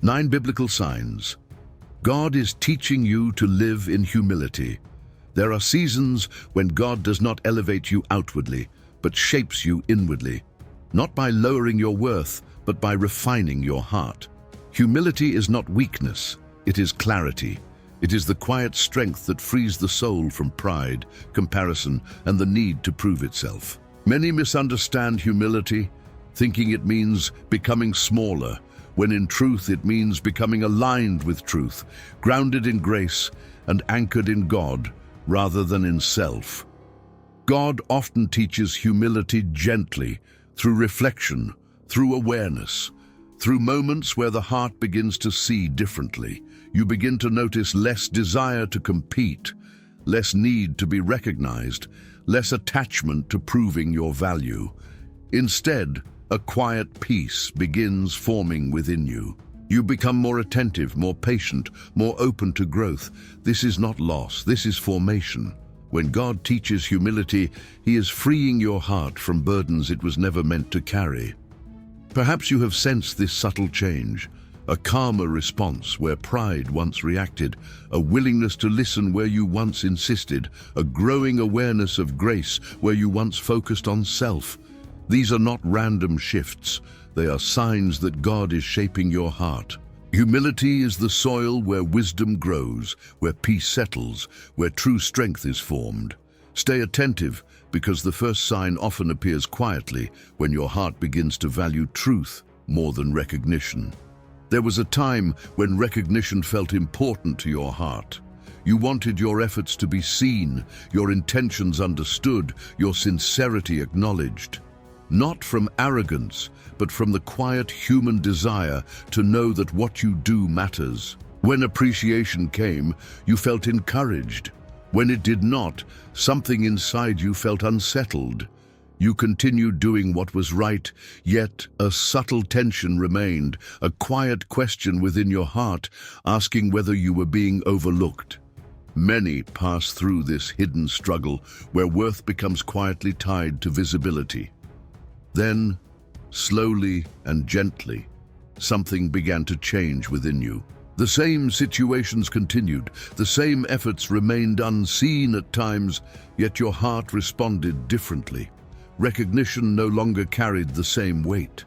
9 biblical signs. God is teaching you to live in humility. There are seasons when God does not elevate you outwardly, but shapes you inwardly, not by lowering your worth, but by refining your heart. Humility is not weakness, it is clarity. It is the quiet strength that frees the soul from pride, comparison, and the need to prove itself. Many misunderstand humility, thinking it means becoming smaller, when in truth it means becoming aligned with truth, grounded in grace, and anchored in God, rather than in self. God often teaches humility gently, through reflection, through awareness, through moments where the heart begins to see differently. You begin to notice less desire to compete, less need to be recognized, less attachment to proving your value. Instead, a quiet peace begins forming within you. You become more attentive, more patient, more open to growth. This is not loss, this is formation. When God teaches humility, He is freeing your heart from burdens it was never meant to carry. Perhaps you have sensed this subtle change, a calmer response where pride once reacted, a willingness to listen where you once insisted, a growing awareness of grace where you once focused on self. These are not random shifts, they are signs that God is shaping your heart. Humility is the soil where wisdom grows, where peace settles, where true strength is formed. Stay attentive, because the first sign often appears quietly when your heart begins to value truth more than recognition. There was a time when recognition felt important to your heart. You wanted your efforts to be seen, your intentions understood, your sincerity acknowledged. Not from arrogance, but from the quiet human desire to know that what you do matters. When appreciation came, you felt encouraged. When it did not, something inside you felt unsettled. You continued doing what was right, yet a subtle tension remained, a quiet question within your heart, asking whether you were being overlooked. Many pass through this hidden struggle where worth becomes quietly tied to visibility. Then, slowly and gently, something began to change within you. The same situations continued, the same efforts remained unseen at times, yet your heart responded differently. Recognition no longer carried the same weight.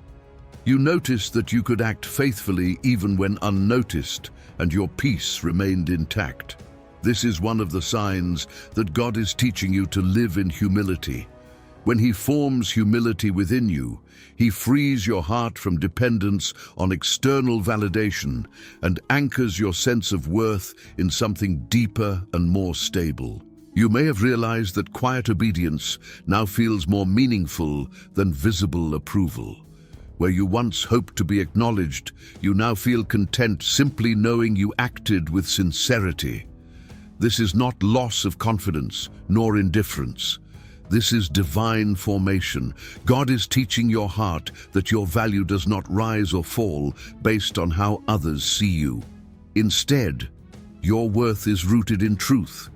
You noticed that you could act faithfully even when unnoticed, and your peace remained intact. This is one of the signs that God is teaching you to live in humility. When He forms humility within you, He frees your heart from dependence on external validation and anchors your sense of worth in something deeper and more stable. You may have realized that quiet obedience now feels more meaningful than visible approval. Where you once hoped to be acknowledged, you now feel content simply knowing you acted with sincerity. This is not loss of confidence, nor indifference. This is divine formation. God is teaching your heart that your value does not rise or fall based on how others see you. Instead, your worth is rooted in truth,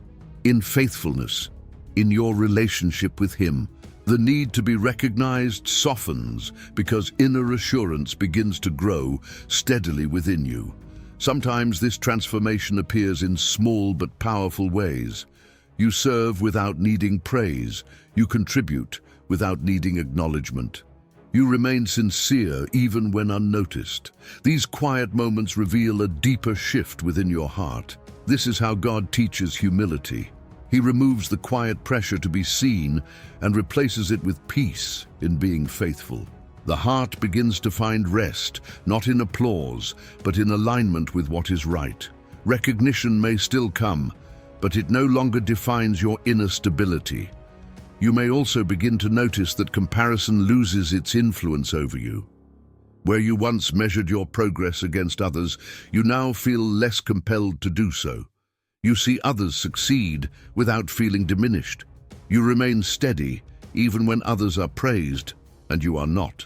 in faithfulness, in your relationship with Him. The need to be recognized softens because inner assurance begins to grow steadily within you. Sometimes this transformation appears in small but powerful ways. You serve without needing praise. You contribute without needing acknowledgement. You remain sincere even when unnoticed. These quiet moments reveal a deeper shift within your heart. This is how God teaches humility. He removes the quiet pressure to be seen and replaces it with peace in being faithful. The heart begins to find rest, not in applause, but in alignment with what is right. Recognition may still come, but it no longer defines your inner stability. You may also begin to notice that comparison loses its influence over you. Where you once measured your progress against others, you now feel less compelled to do so. You see others succeed without feeling diminished. You remain steady even when others are praised and you are not.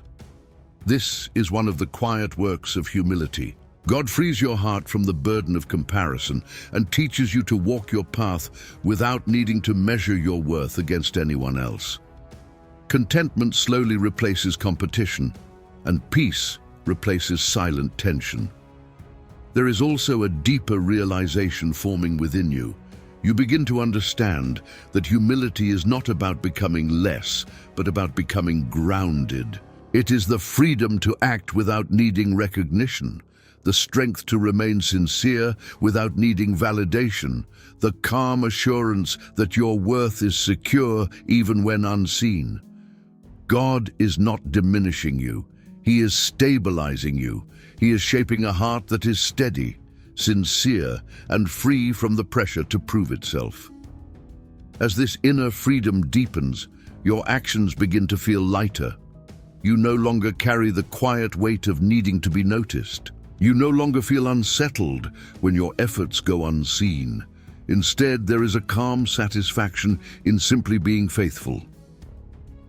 This is one of the quiet works of humility. God frees your heart from the burden of comparison and teaches you to walk your path without needing to measure your worth against anyone else. Contentment slowly replaces competition, and peace replaces silent tension. there is also a deeper realization forming within you. You begin to understand that humility is not about becoming less, but about becoming grounded. It is the freedom to act without needing recognition, the strength to remain sincere without needing validation, the calm assurance that your worth is secure even when unseen. God is not diminishing you. He is stabilizing you. He is shaping a heart that is steady, sincere, and free from the pressure to prove itself. As this inner freedom deepens, your actions begin to feel lighter. You no longer carry the quiet weight of needing to be noticed. You no longer feel unsettled when your efforts go unseen. Instead, there is a calm satisfaction in simply being faithful.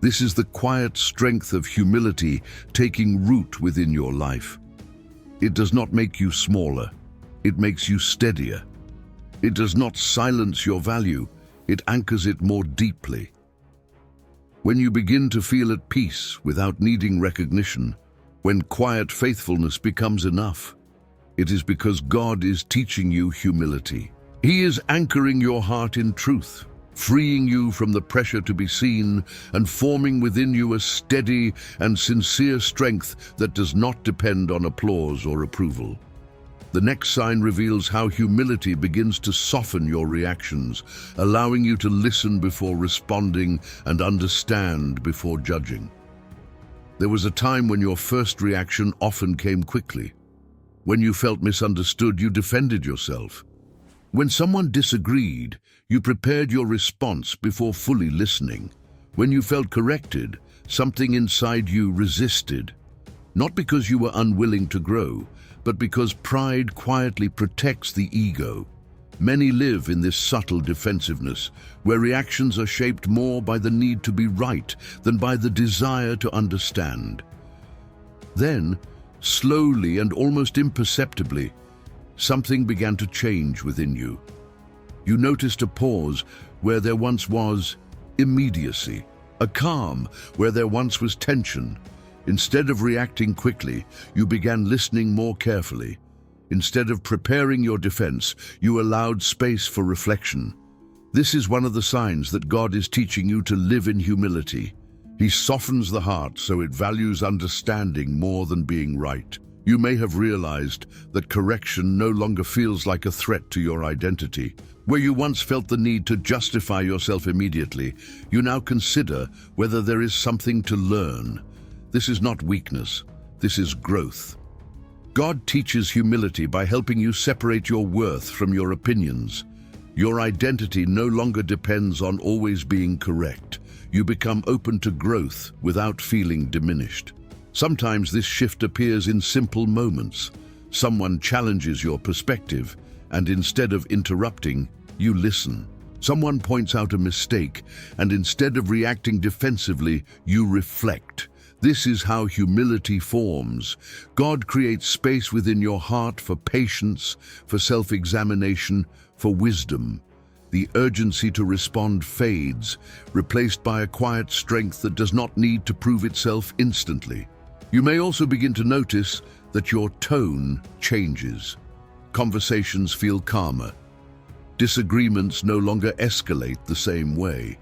This is the quiet strength of humility taking root within your life. It does not make you smaller. It makes you steadier. It does not silence your value. It anchors it more deeply. When you begin to feel at peace without needing recognition, when quiet faithfulness becomes enough, it is because God is teaching you humility. He is anchoring your heart in truth, freeing you from the pressure to be seen and forming within you a steady and sincere strength that does not depend on applause or approval. The next sign reveals how humility begins to soften your reactions, allowing you to listen before responding and understand before judging. There was a time when your first reaction often came quickly. When you felt misunderstood, you defended yourself. When someone disagreed, you prepared your response before fully listening. When you felt corrected, something inside you resisted. Not because you were unwilling to grow, but because pride quietly protects the ego. Many live in this subtle defensiveness, where reactions are shaped more by the need to be right than by the desire to understand. Then, slowly and almost imperceptibly, something began to change within you. You noticed a pause where there once was immediacy, a calm where there once was tension. Instead of reacting quickly, you began listening more carefully. Instead of preparing your defense, you allowed space for reflection. This is one of the signs that God is teaching you to live in humility. He softens the heart so it values understanding more than being right. You may have realized that correction no longer feels like a threat to your identity. Where you once felt the need to justify yourself immediately, you now consider whether there is something to learn. This is not weakness, this is growth. God teaches humility by helping you separate your worth from your opinions. Your identity no longer depends on always being correct. You become open to growth without feeling diminished. Sometimes this shift appears in simple moments. Someone challenges your perspective, and instead of interrupting, you listen. Someone points out a mistake, and instead of reacting defensively, you reflect. This is how humility forms. God creates space within your heart for patience, for self-examination, for wisdom. The urgency to respond fades, replaced by a quiet strength that does not need to prove itself instantly. You may also begin to notice that your tone changes. Conversations feel calmer. Disagreements no longer escalate the same way.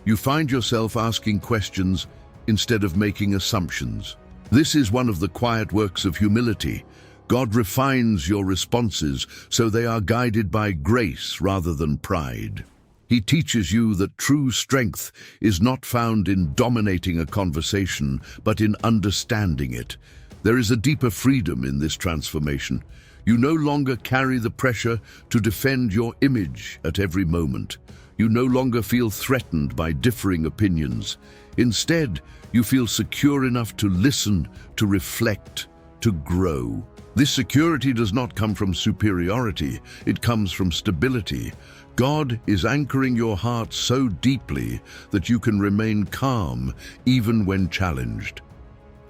You find yourself asking questions instead of making assumptions. This is one of the quiet works of humility. God refines your responses so they are guided by grace rather than pride. He teaches you that true strength is not found in dominating a conversation, but in understanding it. There is a deeper freedom in this transformation. You no longer carry the pressure to defend your image at every moment. You no longer feel threatened by differing opinions. Instead, you feel secure enough to listen, to reflect, to grow. This security does not come from superiority, it comes from stability. God is anchoring your heart so deeply that you can remain calm even when challenged.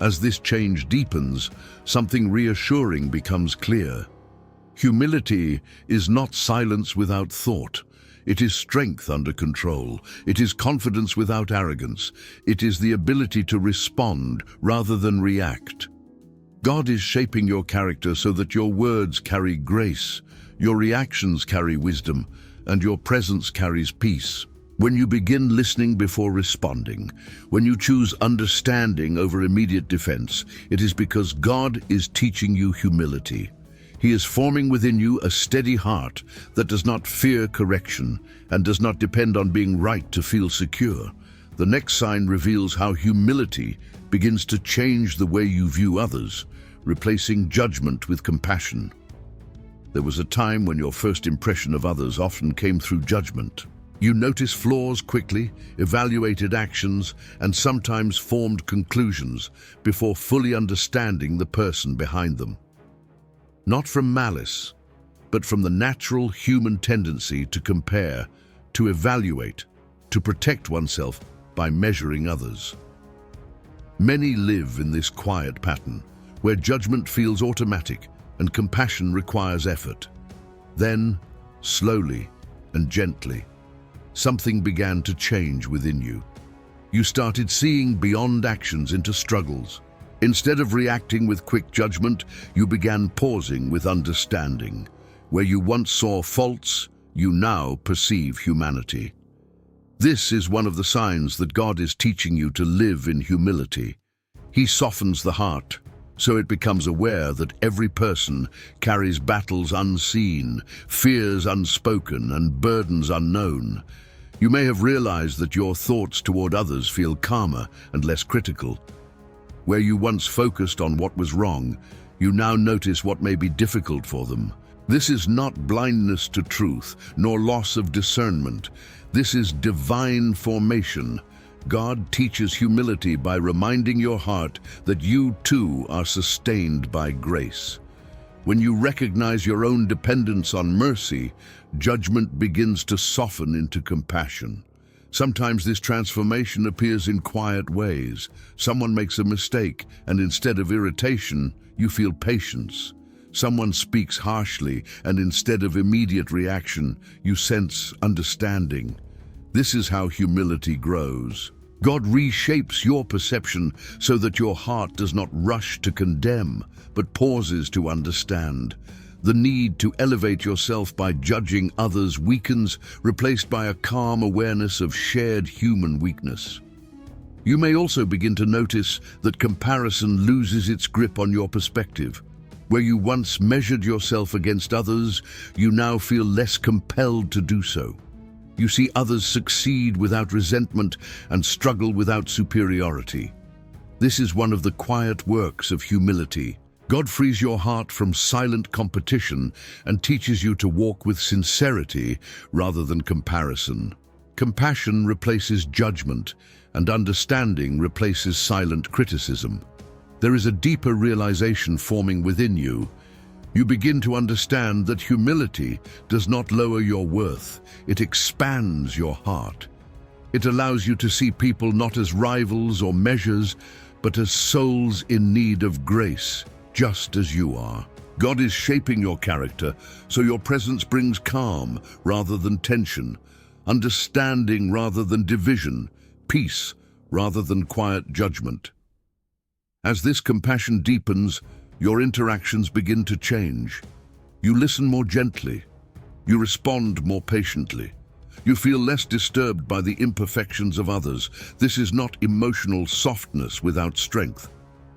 As this change deepens, something reassuring becomes clear. Humility is not silence without thought. It is strength under control. It is confidence without arrogance. It is the ability to respond rather than react. God is shaping your character so that your words carry grace, your reactions carry wisdom, and your presence carries peace. When you begin listening before responding, when you choose understanding over immediate defense, it is because God is teaching you humility. He is forming within you a steady heart that does not fear correction and does not depend on being right to feel secure. The next sign reveals how humility begins to change the way you view others, replacing judgment with compassion. There was a time when your first impression of others often came through judgment. You noticed flaws quickly, evaluated actions, and sometimes formed conclusions before fully understanding the person behind them. Not from malice, but from the natural human tendency to compare, to evaluate, to protect oneself by measuring others. Many live in this quiet pattern, where judgment feels automatic and compassion requires effort. Then, slowly and gently, something began to change within you. You started seeing beyond actions into struggles. Instead of reacting with quick judgment, you began pausing with understanding. Where you once saw faults, you now perceive humanity. This is one of the signs that God is teaching you to live in humility. He softens the heart, so it becomes aware that every person carries battles unseen, fears unspoken, and burdens unknown. You may have realized that your thoughts toward others feel calmer and less critical. Where you once focused on what was wrong, you now notice what may be difficult for them. This is not blindness to truth, nor loss of discernment. This is divine formation. God teaches humility by reminding your heart that you too are sustained by grace. When you recognize your own dependence on mercy, judgment begins to soften into compassion. Sometimes this transformation appears in quiet ways. Someone makes a mistake, and instead of irritation, you feel patience. Someone speaks harshly, and instead of immediate reaction, you sense understanding. This is how humility grows. God reshapes your perception so that your heart does not rush to condemn, but pauses to understand. The need to elevate yourself by judging others weakens, replaced by a calm awareness of shared human weakness. You may also begin to notice that comparison loses its grip on your perspective. Where you once measured yourself against others, you now feel less compelled to do so. You see others succeed without resentment and struggle without superiority. This is one of the quiet works of humility. God frees your heart from silent competition and teaches you to walk with sincerity rather than comparison. Compassion replaces judgment, and understanding replaces silent criticism. There is a deeper realization forming within you. You begin to understand that humility does not lower your worth, it expands your heart. It allows you to see people not as rivals or measures, but as souls in need of grace, just as you are. God is shaping your character, so your presence brings calm rather than tension, understanding rather than division, peace rather than quiet judgment. As this compassion deepens, your interactions begin to change. You listen more gently. You respond more patiently. You feel less disturbed by the imperfections of others. This is not emotional softness without strength.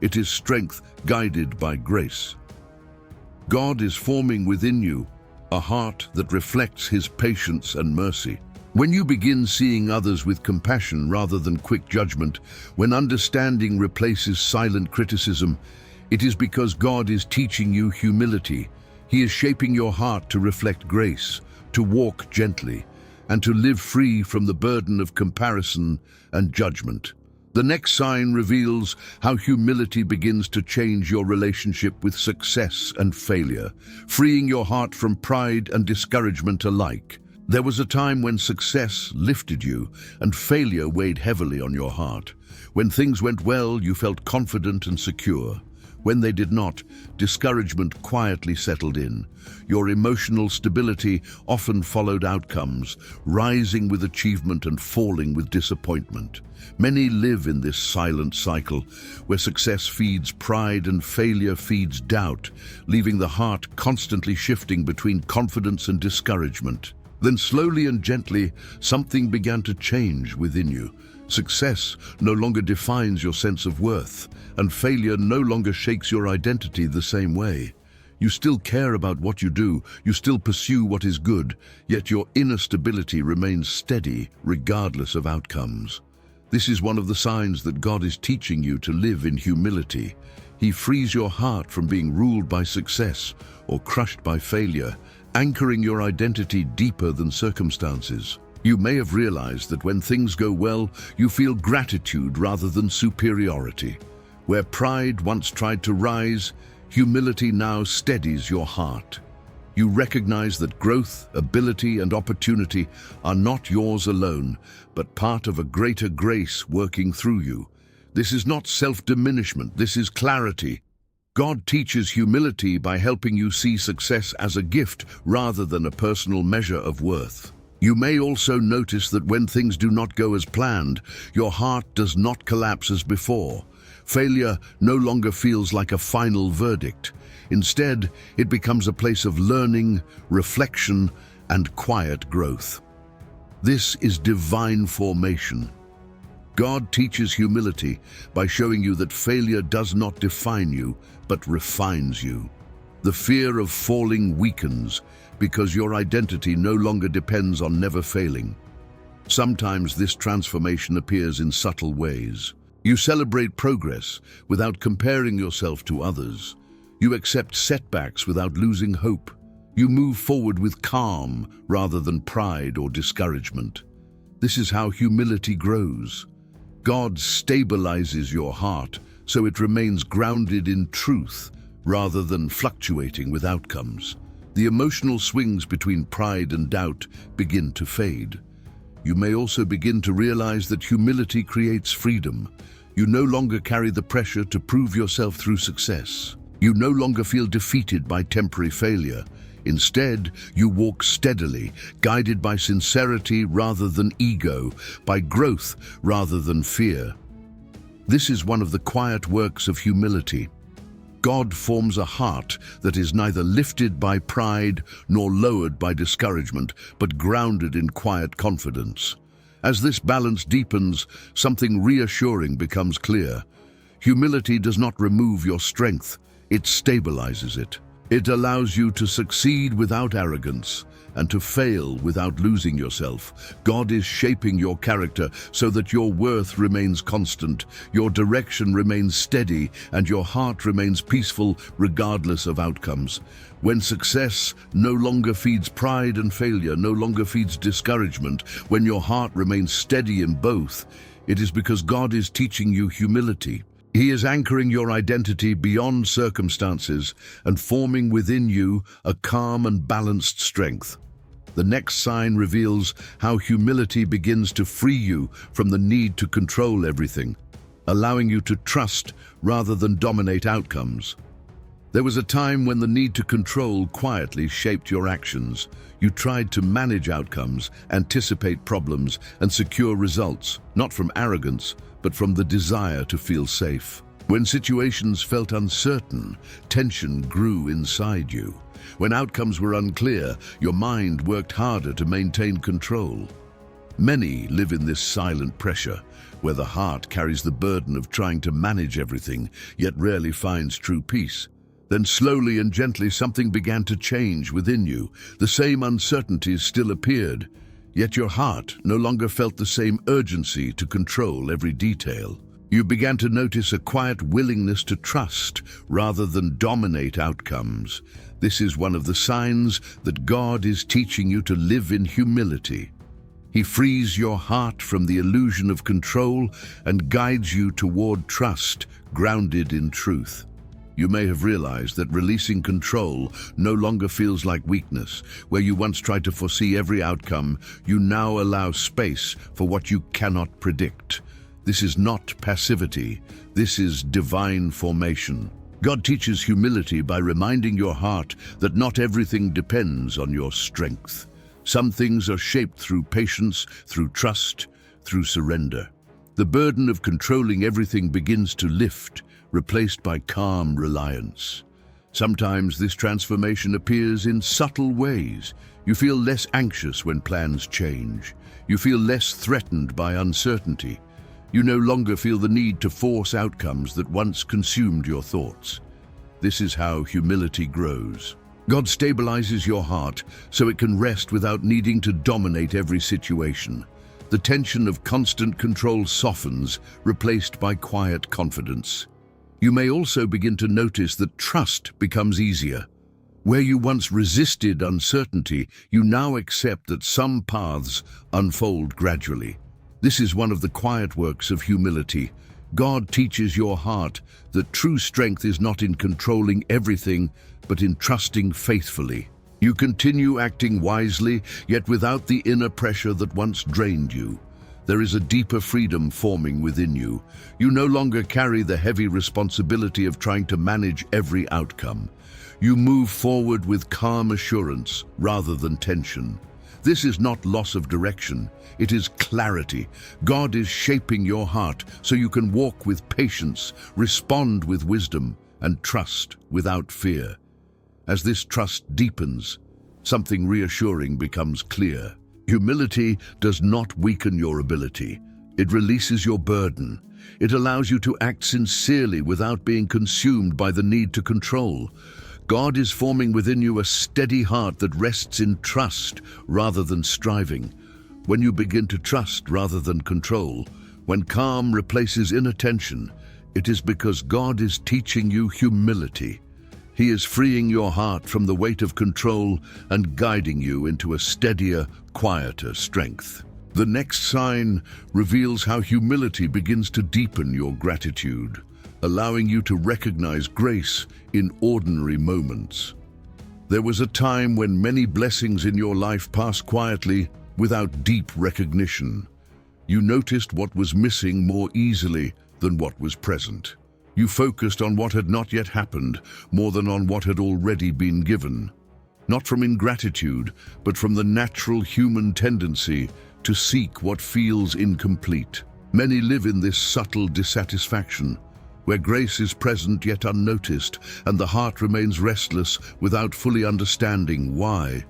It is strength guided by grace. God is forming within you a heart that reflects His patience and mercy. When you begin seeing others with compassion rather than quick judgment, when understanding replaces silent criticism, it is because God is teaching you humility. He is shaping your heart to reflect grace, to walk gently, and to live free from the burden of comparison and judgment. The next sign reveals how humility begins to change your relationship with success and failure, freeing your heart from pride and discouragement alike. There was a time when success lifted you and failure weighed heavily on your heart. When things went well, you felt confident and secure. When they did not, discouragement quietly settled in. Your emotional stability often followed outcomes, rising with achievement and falling with disappointment. Many live in this silent cycle, where success feeds pride and failure feeds doubt, leaving the heart constantly shifting between confidence and discouragement. Then slowly and gently, something began to change within you. Success no longer defines your sense of worth, and failure no longer shakes your identity the same way. You still care about what you do, you still pursue what is good, yet your inner stability remains steady regardless of outcomes. This is one of the signs that God is teaching you to live in humility. He frees your heart from being ruled by success or crushed by failure, anchoring your identity deeper than circumstances. You may have realized that when things go well, you feel gratitude rather than superiority. Where pride once tried to rise, humility now steadies your heart. You recognize that growth, ability, and opportunity are not yours alone, but part of a greater grace working through you. This is not self-diminishment, this is clarity. God teaches humility by helping you see success as a gift rather than a personal measure of worth. You may also notice that when things do not go as planned, your heart does not collapse as before. Failure no longer feels like a final verdict. Instead, it becomes a place of learning, reflection, and quiet growth. This is divine formation. God teaches humility by showing you that failure does not define you, but refines you. The fear of falling weakens because your identity no longer depends on never failing. Sometimes this transformation appears in subtle ways. You celebrate progress without comparing yourself to others. You accept setbacks without losing hope. You move forward with calm rather than pride or discouragement. This is how humility grows. God stabilizes your heart so it remains grounded in truth rather than fluctuating with outcomes. The emotional swings between pride and doubt begin to fade. You may also begin to realize that humility creates freedom. You no longer carry the pressure to prove yourself through success. You no longer feel defeated by temporary failure. Instead, you walk steadily, guided by sincerity rather than ego, by growth rather than fear. This is one of the quiet works of humility. God forms a heart that is neither lifted by pride nor lowered by discouragement, but grounded in quiet confidence. As this balance deepens, something reassuring becomes clear. Humility does not remove your strength, it stabilizes it. It allows you to succeed without arrogance and to fail without losing yourself. God is shaping your character so that your worth remains constant, your direction remains steady, and your heart remains peaceful regardless of outcomes. When success no longer feeds pride and failure no longer feeds discouragement, when your heart remains steady in both, it is because God is teaching you humility. He is anchoring your identity beyond circumstances and forming within you a calm and balanced strength. The next sign reveals how humility begins to free you from the need to control everything, allowing you to trust rather than dominate outcomes. There was a time when the need to control quietly shaped your actions. You tried to manage outcomes, anticipate problems, and secure results, not from arrogance, but from the desire to feel safe. When situations felt uncertain, tension grew inside you. When outcomes were unclear, your mind worked harder to maintain control. Many live in this silent pressure, where the heart carries the burden of trying to manage everything, yet rarely finds true peace. Then slowly and gently something began to change within you. The same uncertainties still appeared, yet your heart no longer felt the same urgency to control every detail. You began to notice a quiet willingness to trust rather than dominate outcomes. This is one of the signs that God is teaching you to live in humility. He frees your heart from the illusion of control and guides you toward trust, grounded in truth. You may have realized that releasing control no longer feels like weakness. Where you once tried to foresee every outcome, you now allow space for what you cannot predict. This is not passivity. This is divine formation. God teaches humility by reminding your heart that not everything depends on your strength. Some things are shaped through patience, through trust, through surrender. The burden of controlling everything begins to lift, replaced by calm reliance. Sometimes this transformation appears in subtle ways. You feel less anxious when plans change. You feel less threatened by uncertainty. You no longer feel the need to force outcomes that once consumed your thoughts. This is how humility grows. God stabilizes your heart so it can rest without needing to dominate every situation. The tension of constant control softens, replaced by quiet confidence. You may also begin to notice that trust becomes easier. Where you once resisted uncertainty, you now accept that some paths unfold gradually. This is one of the quiet works of humility. God teaches your heart that true strength is not in controlling everything, but in trusting faithfully. You continue acting wisely, yet without the inner pressure that once drained you. There is a deeper freedom forming within you. You no longer carry the heavy responsibility of trying to manage every outcome. You move forward with calm assurance rather than tension. This is not loss of direction, it is clarity. God is shaping your heart so you can walk with patience, respond with wisdom, and trust without fear. As this trust deepens, something reassuring becomes clear. Humility does not weaken your ability. It releases your burden. It allows you to act sincerely without being consumed by the need to control. God is forming within you a steady heart that rests in trust rather than striving. When you begin to trust rather than control, when calm replaces inattention, it is because God is teaching you humility. He is freeing your heart from the weight of control and guiding you into a steadier, quieter strength. The next sign reveals how humility begins to deepen your gratitude, allowing you to recognize grace in ordinary moments. There was a time when many blessings in your life passed quietly without deep recognition. You noticed what was missing more easily than what was present. You focused on what had not yet happened more than on what had already been given. Not from ingratitude, but from the natural human tendency to seek what feels incomplete. Many live in this subtle dissatisfaction, where grace is present yet unnoticed, and the heart remains restless without fully understanding why.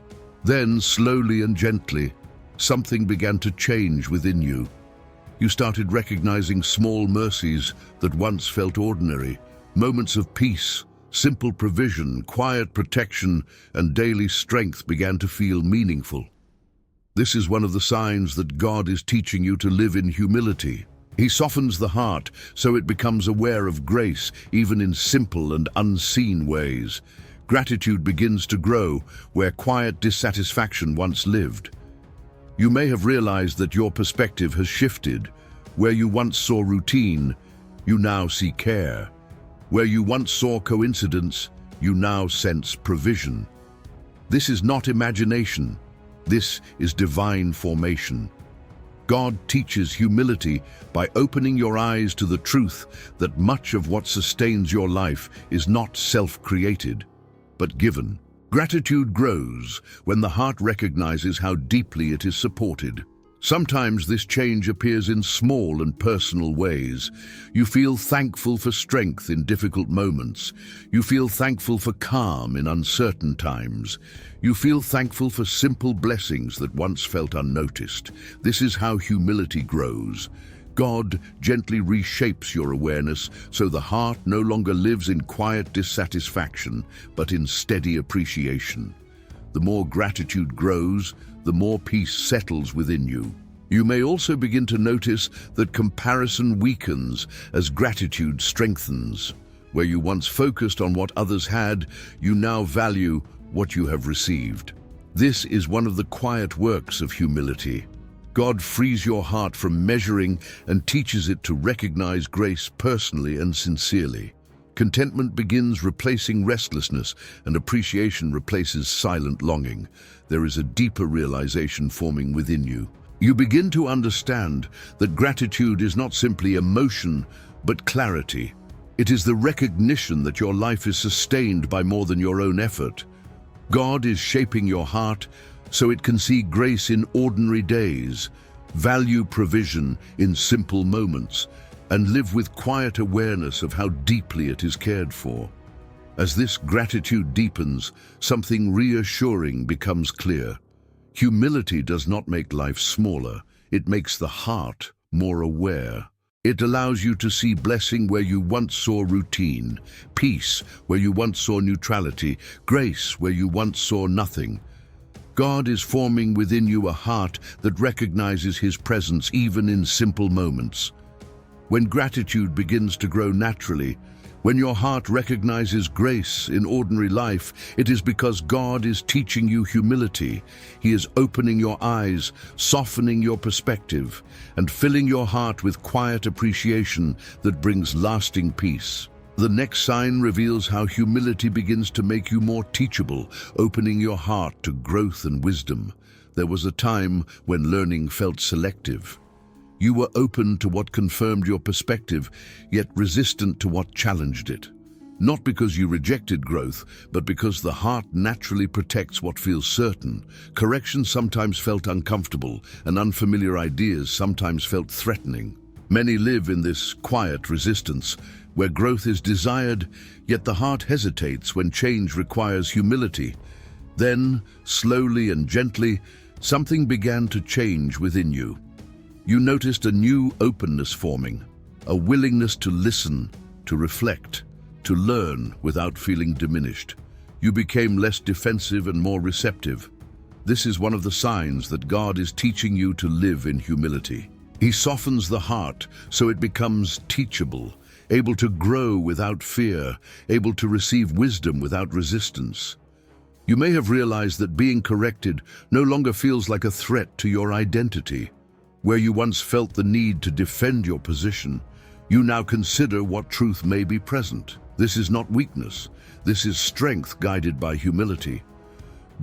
Then, slowly and gently, something began to change within you. You started recognizing small mercies that once felt ordinary, moments of peace, simple provision, quiet protection, and daily strength began to feel meaningful. This is one of the signs that God is teaching you to live in humility. He softens the heart so it becomes aware of grace, even in simple and unseen ways. Gratitude begins to grow where quiet dissatisfaction once lived. You may have realized that your perspective has shifted. Where you once saw routine, you now see care. Where you once saw coincidence, you now sense provision. This is not imagination. This is divine formation. God teaches humility by opening your eyes to the truth that much of what sustains your life is not self-created, but given. Gratitude grows when the heart recognizes how deeply it is supported. Sometimes this change appears in small and personal ways. You feel thankful for strength in difficult moments. You feel thankful for calm in uncertain times. You feel thankful for simple blessings that once felt unnoticed. This is how humility grows. God gently reshapes your awareness so the heart no longer lives in quiet dissatisfaction, but in steady appreciation. The more gratitude grows, the more peace settles within you. You may also begin to notice that comparison weakens as gratitude strengthens. Where you once focused on what others had, you now value what you have received. This is one of the quiet works of humility. God frees your heart from measuring and teaches it to recognize grace personally and sincerely. Contentment begins replacing restlessness, and appreciation replaces silent longing. There is a deeper realization forming within you. You begin to understand that gratitude is not simply emotion, but clarity. It is the recognition that your life is sustained by more than your own effort. God is shaping your heart so it can see grace in ordinary days, value provision in simple moments, and live with quiet awareness of how deeply it is cared for. As this gratitude deepens, something reassuring becomes clear. Humility does not make life smaller, it makes the heart more aware. It allows you to see blessing where you once saw routine, peace where you once saw neutrality, grace where you once saw nothing. God is forming within you a heart that recognizes His presence even in simple moments. When gratitude begins to grow naturally, when your heart recognizes grace in ordinary life, it is because God is teaching you humility. He is opening your eyes, softening your perspective, and filling your heart with quiet appreciation that brings lasting peace. The next sign reveals how humility begins to make you more teachable, opening your heart to growth and wisdom. There was a time when learning felt selective. You were open to what confirmed your perspective, yet resistant to what challenged it. Not because you rejected growth, but because the heart naturally protects what feels certain. Correction sometimes felt uncomfortable, and unfamiliar ideas sometimes felt threatening. Many live in this quiet resistance, where growth is desired, yet the heart hesitates when change requires humility. Then, slowly and gently, something began to change within you. You noticed a new openness forming, a willingness to listen, to reflect, to learn without feeling diminished. You became less defensive and more receptive. This is one of the signs that God is teaching you to live in humility. He softens the heart so it becomes teachable, able to grow without fear, able to receive wisdom without resistance. You may have realized that being corrected no longer feels like a threat to your identity. Where you once felt the need to defend your position, you now consider what truth may be present. This is not weakness. This is strength guided by humility.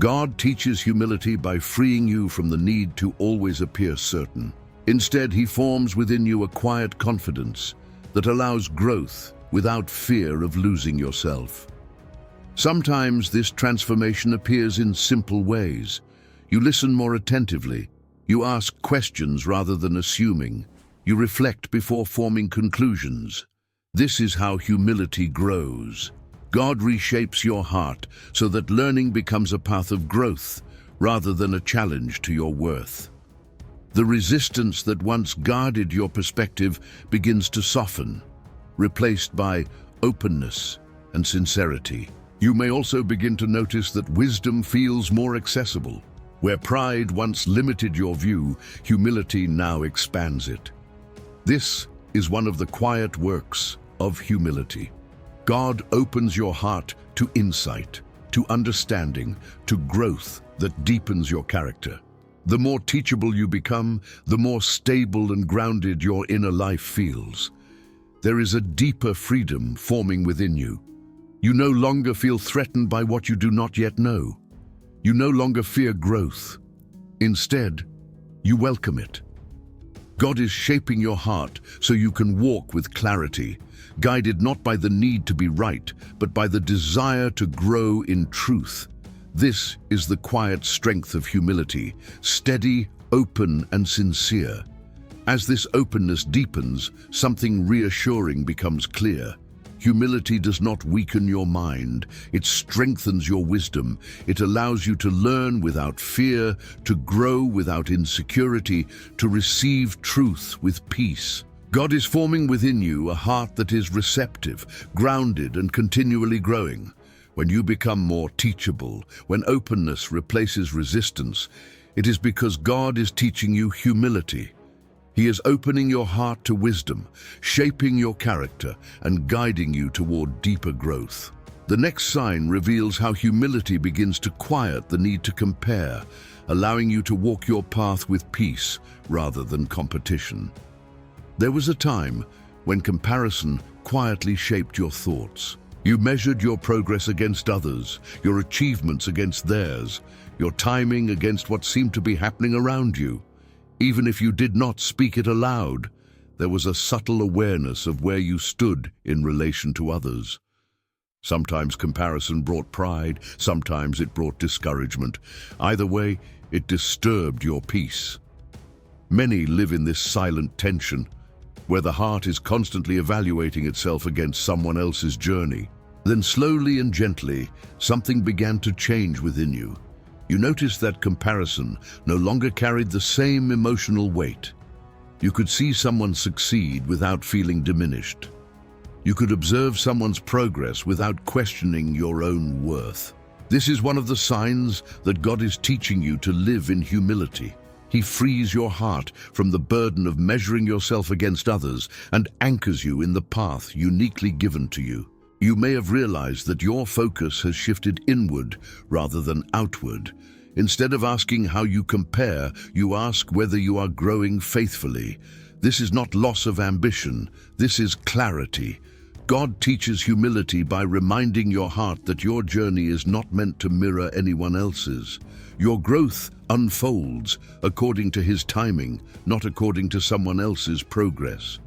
God teaches humility by freeing you from the need to always appear certain. Instead, He forms within you a quiet confidence that allows growth without fear of losing yourself. Sometimes this transformation appears in simple ways. You listen more attentively. You ask questions rather than assuming. You reflect before forming conclusions. This is how humility grows. God reshapes your heart so that learning becomes a path of growth rather than a challenge to your worth. The resistance that once guarded your perspective begins to soften, replaced by openness and sincerity. You may also begin to notice that wisdom feels more accessible. Where pride once limited your view, humility now expands it. This is one of the quiet works of humility. God opens your heart to insight, to understanding, to growth that deepens your character. The more teachable you become, the more stable and grounded your inner life feels. There is a deeper freedom forming within you. You no longer feel threatened by what you do not yet know. You no longer fear growth. Instead, you welcome it. God is shaping your heart so you can walk with clarity, guided not by the need to be right, but by the desire to grow in truth. This is the quiet strength of humility, steady, open, and sincere. As this openness deepens, something reassuring becomes clear. Humility does not weaken your mind, it strengthens your wisdom. It allows you to learn without fear, to grow without insecurity, to receive truth with peace. God is forming within you a heart that is receptive, grounded, and continually growing. When you become more teachable, when openness replaces resistance, it is because God is teaching you humility. He is opening your heart to wisdom, shaping your character, and guiding you toward deeper growth. The next sign reveals how humility begins to quiet the need to compare, allowing you to walk your path with peace rather than competition. There was a time when comparison quietly shaped your thoughts. You measured your progress against others, your achievements against theirs, your timing against what seemed to be happening around you. Even if you did not speak it aloud, there was a subtle awareness of where you stood in relation to others. Sometimes comparison brought pride, sometimes it brought discouragement. Either way, it disturbed your peace. Many live in this silent tension, where the heart is constantly evaluating itself against someone else's journey. Then slowly and gently, something began to change within you. You noticed that comparison no longer carried the same emotional weight. You could see someone succeed without feeling diminished. You could observe someone's progress without questioning your own worth. This is one of the signs that God is teaching you to live in humility. He frees your heart from the burden of measuring yourself against others and anchors you in the path uniquely given to you. You may have realized that your focus has shifted inward rather than outward. Instead of asking how you compare, you ask whether you are growing faithfully. This is not loss of ambition, this is clarity. God teaches humility by reminding your heart that your journey is not meant to mirror anyone else's. Your growth unfolds according to His timing, not according to someone else's progress.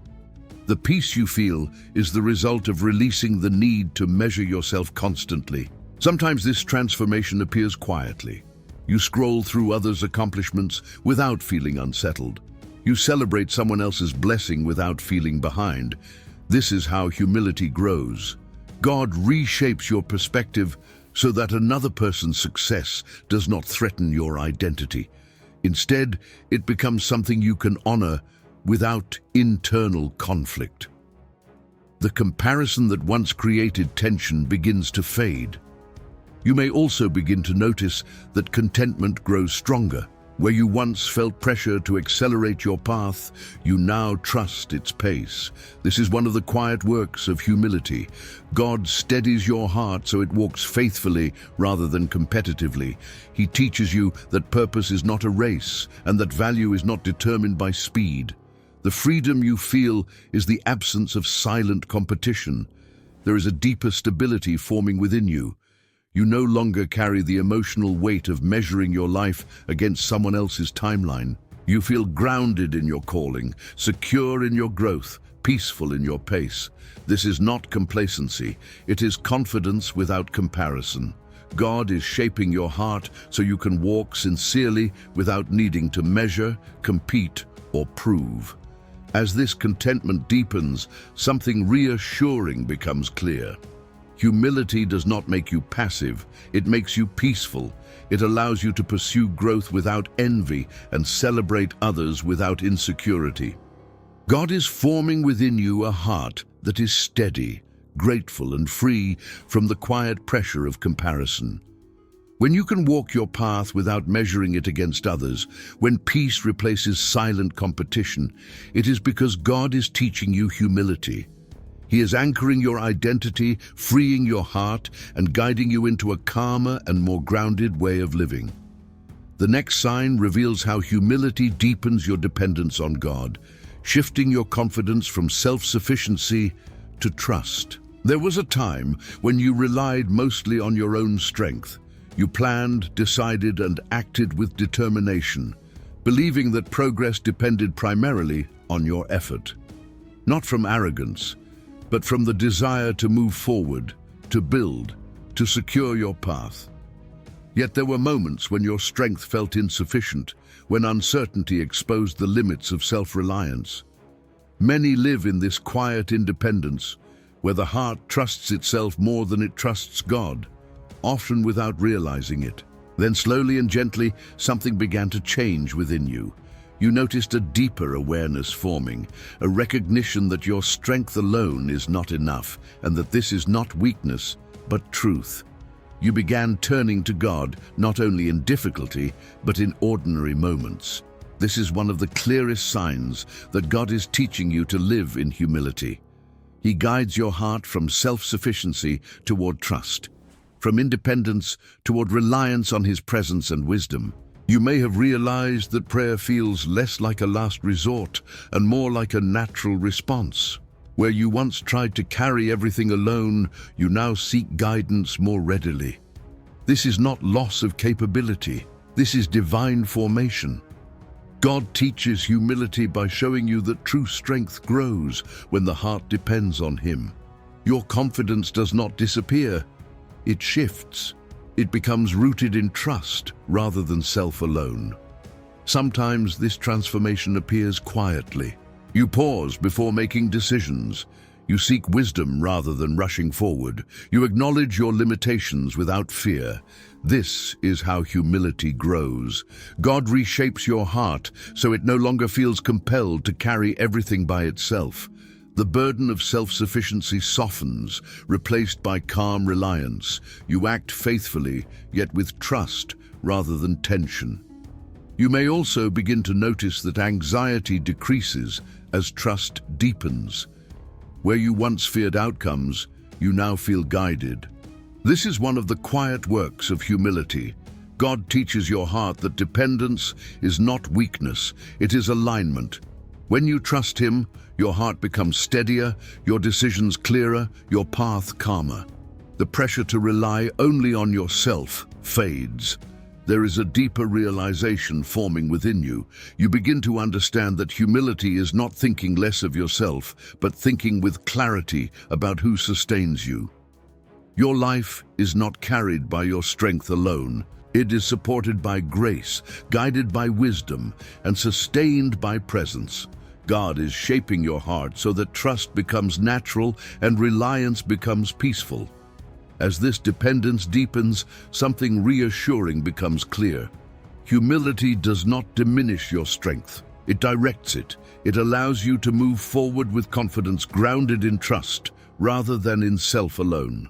The peace you feel is the result of releasing the need to measure yourself constantly. Sometimes this transformation appears quietly. You scroll through others' accomplishments without feeling unsettled. You celebrate someone else's blessing without feeling behind. This is how humility grows. God reshapes your perspective so that another person's success does not threaten your identity. Instead, it becomes something you can honor without internal conflict. The comparison that once created tension begins to fade. You may also begin to notice that contentment grows stronger. Where you once felt pressure to accelerate your path, you now trust its pace. This is one of the quiet works of humility. God steadies your heart so it walks faithfully rather than competitively. He teaches you that purpose is not a race and that value is not determined by speed. The freedom you feel is the absence of silent competition. There is a deeper stability forming within you. You no longer carry the emotional weight of measuring your life against someone else's timeline. You feel grounded in your calling, secure in your growth, peaceful in your pace. This is not complacency, it is confidence without comparison. God is shaping your heart so you can walk sincerely without needing to measure, compete, or prove. As this contentment deepens, something reassuring becomes clear. Humility does not make you passive, it makes you peaceful. It allows you to pursue growth without envy and celebrate others without insecurity. God is forming within you a heart that is steady, grateful, and free from the quiet pressure of comparison. When you can walk your path without measuring it against others, when peace replaces silent competition, it is because God is teaching you humility. He is anchoring your identity, freeing your heart, and guiding you into a calmer and more grounded way of living. The next sign reveals how humility deepens your dependence on God, shifting your confidence from self-sufficiency to trust. There was a time when you relied mostly on your own strength. You planned, decided, and acted with determination, believing that progress depended primarily on your effort. Not from arrogance, but from the desire to move forward, to build, to secure your path. Yet there were moments when your strength felt insufficient, when uncertainty exposed the limits of self-reliance. Many live in this quiet independence, where the heart trusts itself more than it trusts God, often without realizing it. Then slowly and gently, something began to change within you. You noticed a deeper awareness forming, a recognition that your strength alone is not enough, and that this is not weakness, but truth. You began turning to God, not only in difficulty, but in ordinary moments. This is one of the clearest signs that God is teaching you to live in humility. He guides your heart from self-sufficiency toward trust, from independence toward reliance on His presence and wisdom. You may have realized that prayer feels less like a last resort and more like a natural response. Where you once tried to carry everything alone, you now seek guidance more readily. This is not loss of capability. This is divine formation. God teaches humility by showing you that true strength grows when the heart depends on Him. Your confidence does not disappear, it shifts. It becomes rooted in trust rather than self alone. Sometimes this transformation appears quietly. You pause before making decisions. You seek wisdom rather than rushing forward. You acknowledge your limitations without fear. This is how humility grows. God reshapes your heart so it no longer feels compelled to carry everything by itself. The burden of self-sufficiency softens, replaced by calm reliance. You act faithfully, yet with trust rather than tension. You may also begin to notice that anxiety decreases as trust deepens. Where you once feared outcomes, you now feel guided. This is one of the quiet works of humility. God teaches your heart that dependence is not weakness, it is alignment. When you trust Him, your heart becomes steadier, your decisions clearer, your path calmer. The pressure to rely only on yourself fades. There is a deeper realization forming within you. You begin to understand that humility is not thinking less of yourself, but thinking with clarity about who sustains you. Your life is not carried by your strength alone. It is supported by grace, guided by wisdom, and sustained by presence. God is shaping your heart so that trust becomes natural and reliance becomes peaceful. As this dependence deepens, something reassuring becomes clear. Humility does not diminish your strength. It directs it. It allows you to move forward with confidence grounded in trust rather than in self alone.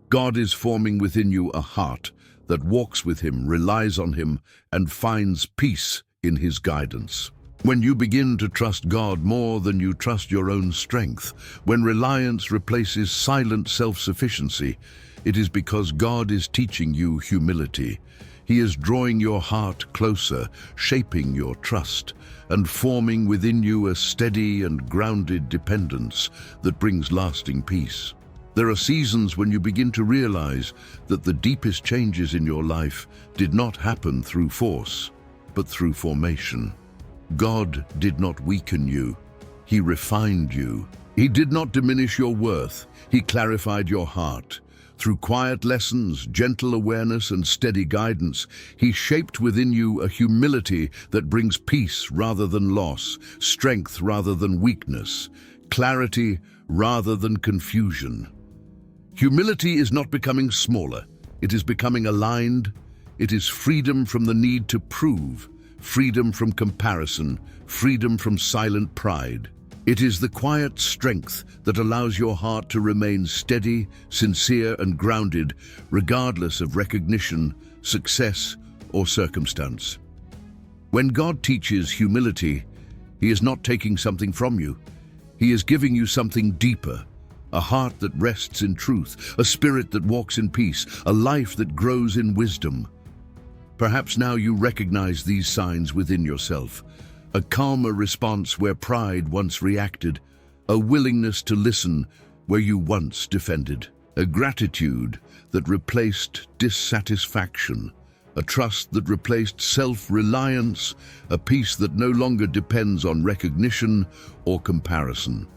God is forming within you a heart that walks with Him, relies on Him, and finds peace in His guidance. When you begin to trust God more than you trust your own strength, when reliance replaces silent self-sufficiency, it is because God is teaching you humility. He is drawing your heart closer, shaping your trust, and forming within you a steady and grounded dependence that brings lasting peace. There are seasons when you begin to realize that the deepest changes in your life did not happen through force, but through formation. God did not weaken you. He refined you. He did not diminish your worth. He clarified your heart. Through quiet lessons, gentle awareness, and steady guidance, He shaped within you a humility that brings peace rather than loss, strength rather than weakness, clarity rather than confusion. Humility is not becoming smaller. It is becoming aligned. It is freedom from the need to prove, freedom from comparison, freedom from silent pride. It is the quiet strength that allows your heart to remain steady, sincere, and grounded, regardless of recognition, success, or circumstance. When God teaches humility, He is not taking something from you. He is giving you something deeper, a heart that rests in truth, a spirit that walks in peace, a life that grows in wisdom. Perhaps now you recognize these signs within yourself. A calmer response where pride once reacted, a willingness to listen where you once defended, a gratitude that replaced dissatisfaction, a trust that replaced self-reliance, a peace that no longer depends on recognition or comparison.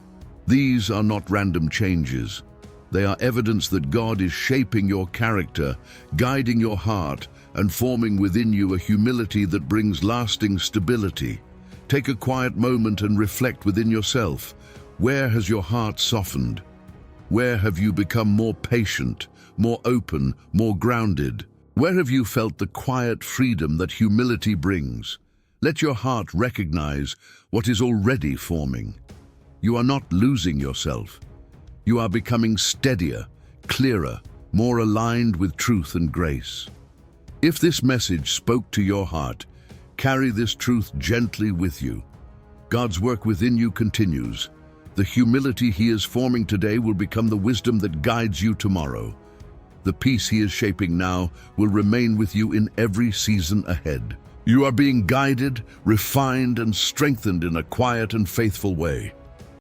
These are not random changes. They are evidence that God is shaping your character, guiding your heart, and forming within you a humility that brings lasting stability. Take a quiet moment and reflect within yourself. Where has your heart softened? Where have you become more patient, more open, more grounded? Where have you felt the quiet freedom that humility brings? Let your heart recognize what is already forming. You are not losing yourself. You are becoming steadier, clearer, more aligned with truth and grace. If this message spoke to your heart, carry this truth gently with you. God's work within you continues. The humility He is forming today will become the wisdom that guides you tomorrow. The peace He is shaping now will remain with you in every season ahead. You are being guided, refined, and strengthened in a quiet and faithful way.